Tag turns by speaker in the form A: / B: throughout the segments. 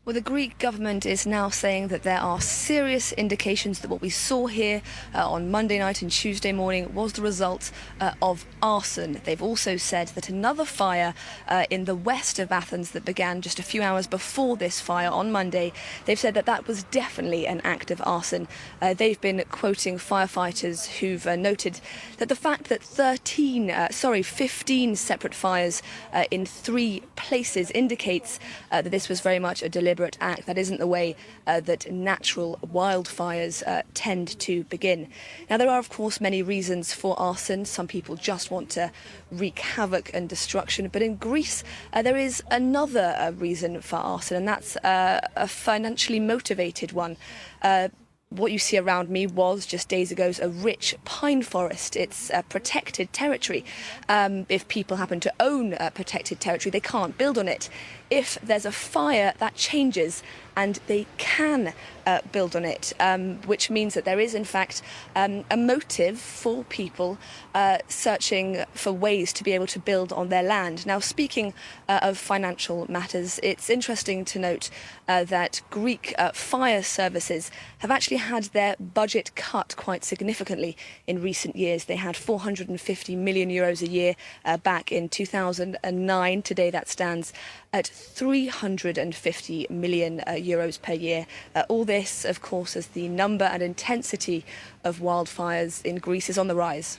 A: Well, the Greek government is now saying that there are serious indications that what we saw here on Monday night and Tuesday morning was the result of arson. They've also said that another fire in the west of Athens that began just a few hours before this fire on Monday, they've said that that was definitely an act of arson. They've been quoting firefighters who've noted that the fact that 15 separate fires in 3 places indicates that this was very much a deliberate act. That isn't the way that natural wildfires tend to begin. Now, there are, of course, many reasons for arson. Some people just want to wreak havoc and destruction. But in Greece, there is another reason for arson, and that's a financially motivated one. What you see around me was, just days ago, a rich pine forest. It's protected territory. If people happen to own protected territory, they can't build on it. If there's a fire, that changes and they can build on it, which means that there is, in fact, a motive for people searching for ways to be able to build on their land. Now, speaking of financial matters, it's interesting to note that Greek fire services have actually had their budget cut quite significantly in recent years. They had 450 million euros a year back in 2009. Today that stands at 350 million euros per year. All this, of course, as the number and intensity of wildfires in Greece is on the rise.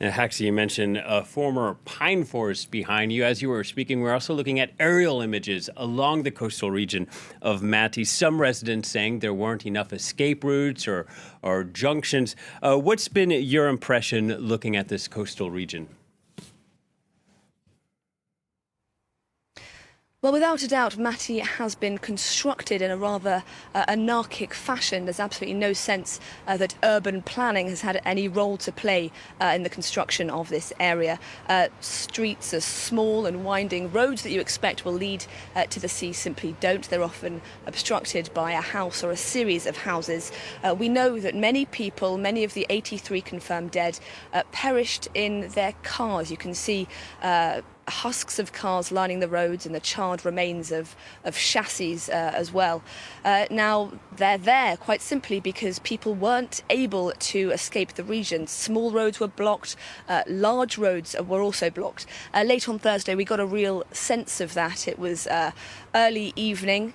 B: Now, Haxi, you mentioned a former pine forest behind you. As you were speaking, we're also looking at aerial images along the coastal region of Mati. Some residents saying there weren't enough escape routes or junctions. What's been your impression looking at this coastal region?
A: Well, without a doubt, Mati has been constructed in a rather anarchic fashion. There's absolutely no sense that urban planning has had any role to play in the construction of this area. Streets are small and winding. Roads that you expect will lead to the sea simply don't. They're often obstructed by a house or a series of houses. We know that many people, many of the 83 confirmed dead, perished in their cars. You can see husks of cars lining the roads and the charred remains of chassis as well. Now, they're there quite simply because people weren't able to escape the region. Small roads were blocked, large roads were also blocked. Late on Thursday, we got a real sense of that. It was early evening.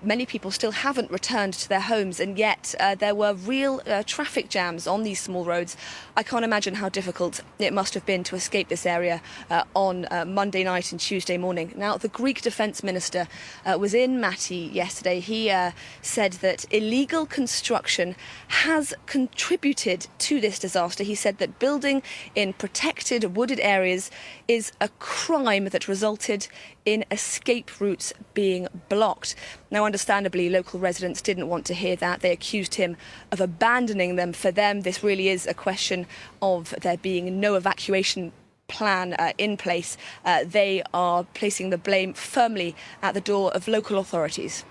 A: Many people still haven't returned to their homes, and yet there were real traffic jams on these small roads. I can't imagine how difficult it must have been to escape this area on Monday night and Tuesday morning. Now, the Greek defence minister was in Mati yesterday. He said that illegal construction has contributed to this disaster. He said that building in protected wooded areas is a crime that resulted in escape routes being blocked. Now, understandably, local residents didn't want to hear that. They accused him of abandoning them. For them, this really is a question of there being no evacuation plan in place. They are placing the blame firmly at the door of local authorities.